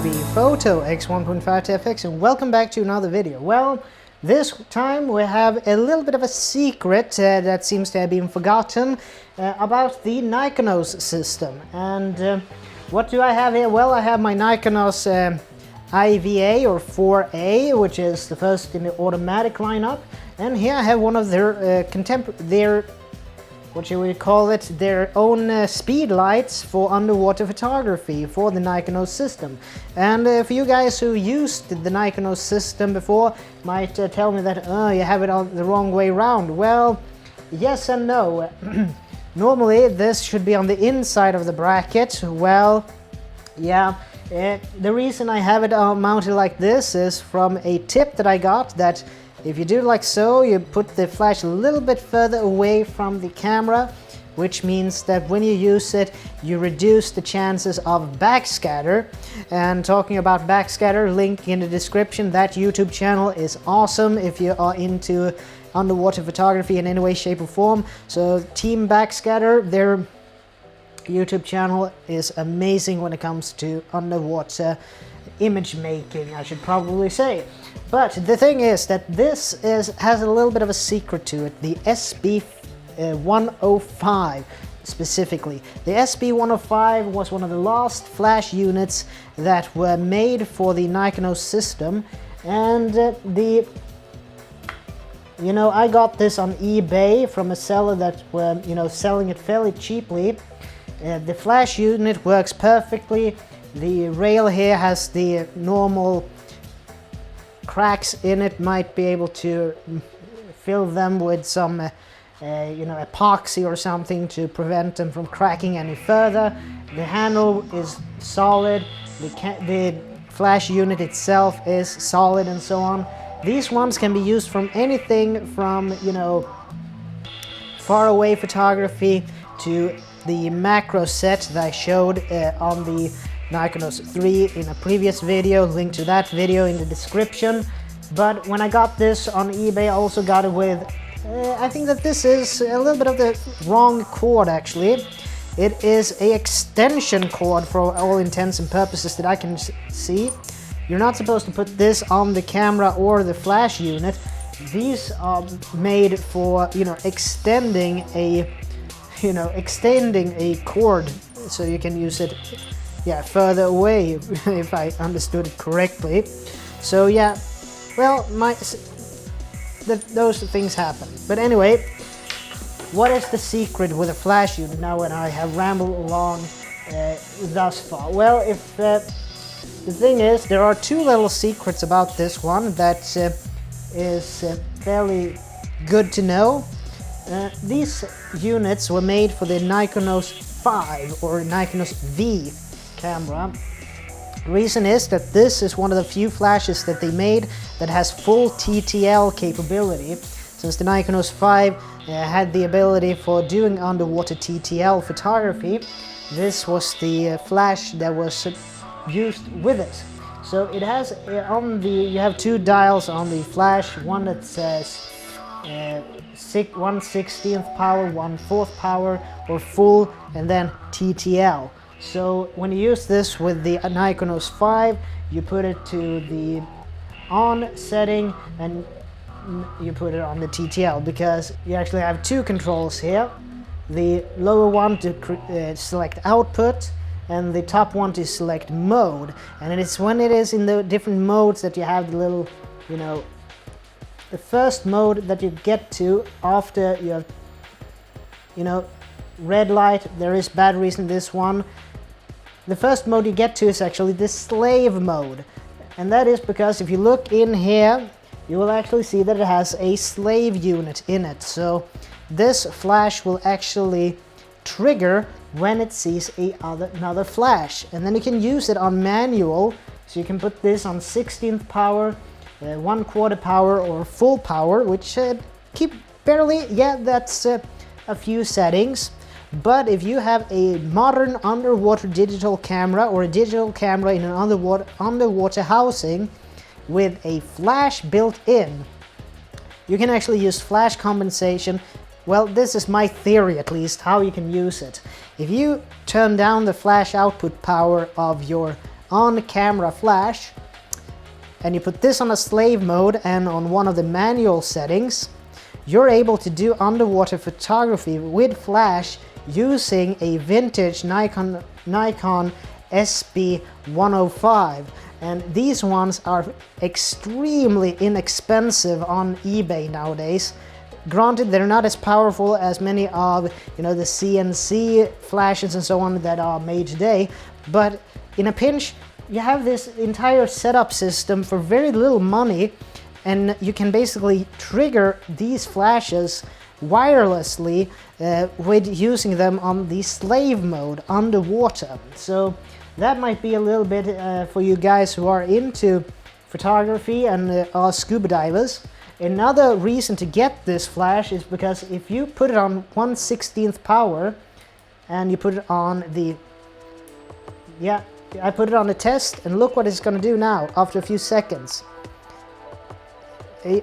T.B.Photo X1.5TFX and welcome back to another video. Well, this time we have a little bit of a secret that seems to have been forgotten about the Nikonos system. And what do I have here? Well, I have my Nikonos IVA or 4A, which is the first in the automatic lineup. And here I have one of their what should we call it, their own speed lights for underwater photography for the Nikonos system. And for you guys who used the Nikonos system before might tell me that you have it on the wrong way around. Well, yes and no. Normally this should be on the inside of the bracket. Well, yeah, the reason I have it mounted like this is from a tip that I got, that if you do like so, you put the flash a little bit further away from the camera, which means that when you use it, you reduce the chances of backscatter. And talking about backscatter, link in the description. That YouTube channel is awesome if you are into underwater photography in any way, shape or form. So Team Backscatter, their YouTube channel is amazing when it comes to underwater image making, I should probably say. But the thing is that this has a little bit of a secret to it. The SB105 specifically. The SB105 was one of the last flash units that were made for the Nikonos system, and I got this on eBay from a seller that were selling it fairly cheaply. The flash unit works perfectly. The rail here has the normal cracks in it, might be able to fill them with some epoxy or something to prevent them from cracking any further. The handle is solid, the flash unit itself is solid, and so on. These ones can be used from anything from far away photography to the macro set that I showed on the Nikonos 3 in a previous video. Link to that video in the description. But when I got this on eBay, I also got it with I think that this is a little bit of the wrong cord actually. It is a extension cord for all intents and purposes that I can see. You're not supposed to put this on the camera or the flash unit. These are made for extending a cord so you can use it further away, if I understood it correctly. So yeah, well, those things happen. But anyway, what is the secret with a flash unit now when I have rambled along thus far? Well, the thing is, there are two little secrets about this one that is fairly good to know. These units were made for the Nikonos 5 or Nikonos V camera. The reason is that this is one of the few flashes that they made that has full TTL capability. Since the Nikonos 5 had the ability for doing underwater TTL photography, this was the flash that was used with it. So it has you have two dials on the flash, one that says 1/16th power, 1/4 power, or full, and then TTL. So when you use this with the Nikonos 5, you put it to the on setting and you put it on the TTL, because you actually have two controls here. The lower one to select output, and the top one to select mode. And it's when it is in the different modes that you have the little, the first mode that you get to after you have, red light, there is batteries in this one. The first mode you get to is actually the slave mode. And that is because if you look in here, you will actually see that it has a slave unit in it. So this flash will actually trigger when it sees another flash. And then you can use it on manual. So you can put this on 16th power, 1/4 power, or full power, which keep barely, that's a few settings. But if you have a modern underwater digital camera or a digital camera in an underwater housing with a flash built in, you can actually use flash compensation. Well, this is my theory at least, how you can use it. If you turn down the flash output power of your on-camera flash, and you put this on a slave mode and on one of the manual settings, you're able to do underwater photography with flash using a vintage Nikon SB105. And these ones are extremely inexpensive on eBay nowadays. Granted, they're not as powerful as many of, the sea&sea flashes and so on that are made today, but in a pinch, you have this entire setup system for very little money, and you can basically trigger these flashes wirelessly with using them on the slave mode underwater. So that might be a little bit for you guys who are into photography and are scuba divers. Another reason to get this flash is because if you put it on 1/16th power and you put it on the... Yeah, I put it on the test, and look what it's going to do now after a few seconds.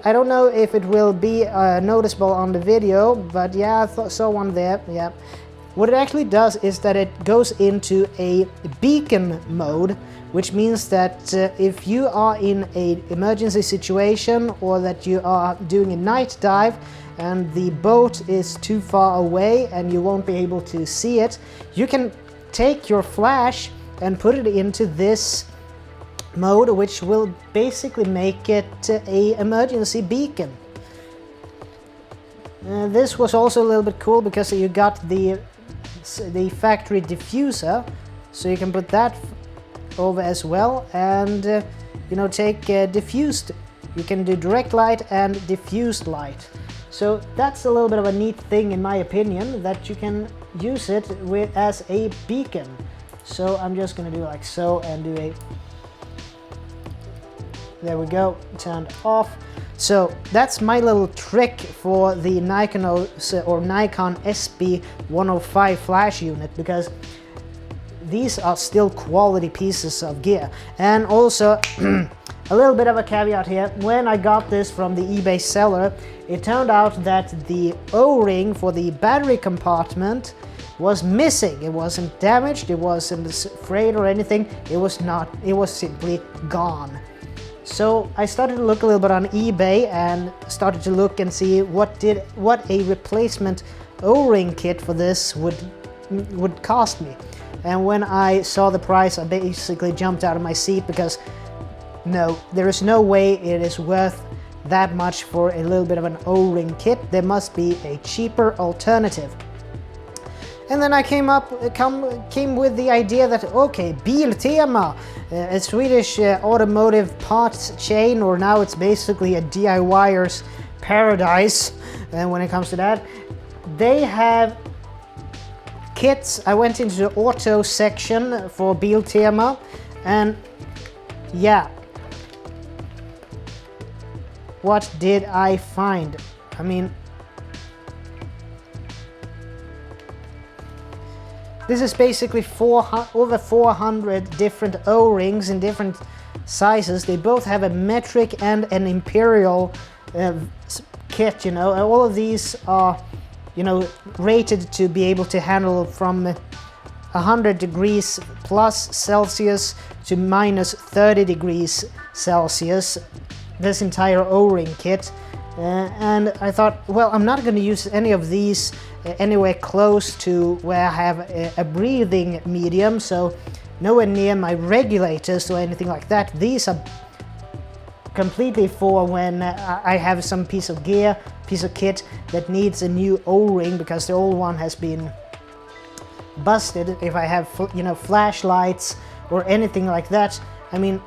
I don't know if it will be noticeable on the video, but yeah, I saw one there. Yeah. What it actually does is that it goes into a beacon mode, which means that if you are in an emergency situation or that you are doing a night dive and the boat is too far away and you won't be able to see it, you can take your flash and put it into this mode, which will basically make it a emergency beacon. This was also a little bit cool because you got the factory diffuser, so you can put that over as well, and take diffused. You can do direct light and diffused light. So that's a little bit of a neat thing, in my opinion, that you can use it with as a beacon. So I'm just gonna do like so and do a... There we go, turned off. So that's my little trick for the Nikonos or Nikon SB105 flash unit, because these are still quality pieces of gear. And also a little bit of a caveat here: when I got this from the eBay seller, it turned out that the O-ring for the battery compartment was missing. It wasn't damaged, it wasn't frayed or anything, it was simply gone. So I started to look a little bit on eBay and started to look and see what a replacement O-ring kit for this would cost me. And when I saw the price, I basically jumped out of my seat, because no, there is no way it is worth that much for a little bit of an O-ring kit. There must be a cheaper alternative. And then I came with the idea that, okay, Biltema, a Swedish automotive parts chain, or now it's basically a DIYer's paradise when it comes to that. They have kits. I went into the auto section for Biltema, and yeah, what did I find? I mean, this is basically over 400 different O-rings in different sizes. They both have a metric and an imperial kit, all of these are, rated to be able to handle from 100 degrees plus Celsius to minus 30 degrees Celsius, this entire O-ring kit. And I thought, well, I'm not going to use any of these anywhere close to where I have a breathing medium, so nowhere near my regulators or anything like that. These are completely for when I have some piece of kit that needs a new O-ring because the old one has been busted. If I have, flashlights or anything like that, I mean,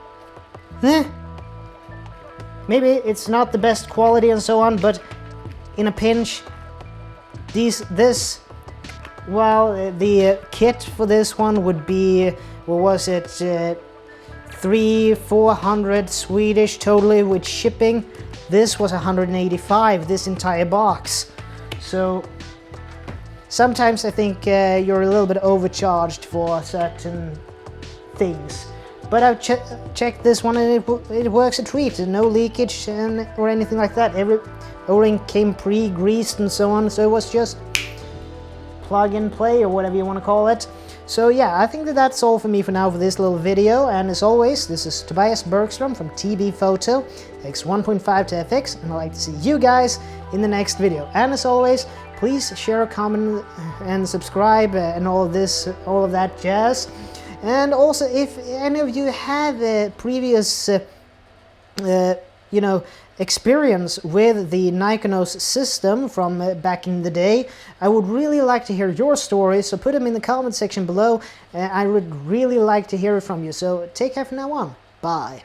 maybe it's not the best quality and so on, but in a pinch, the kit for this one would be, what was it, 300-400 Swedish totally with shipping. This was 185, this entire box. So sometimes I think you're a little bit overcharged for certain things. But I've checked this one and it works a treat. No leakage or anything like that. Every O-ring came pre-greased and so on, so it was just plug and play or whatever you want to call it. So yeah, I think that that's all for me for now for this little video, and as always, this is Tobias Bergström from T.B.Photo, X1.5 to FX, and I'd like to see you guys in the next video. And as always, please share, comment, and subscribe, and all of that jazz. And also, if any of you have a previous, experience with the Nikonos system from back in the day, I would really like to hear your stories, so put them in the comment section below. I would really like to hear it from you. So take care from now on. Bye.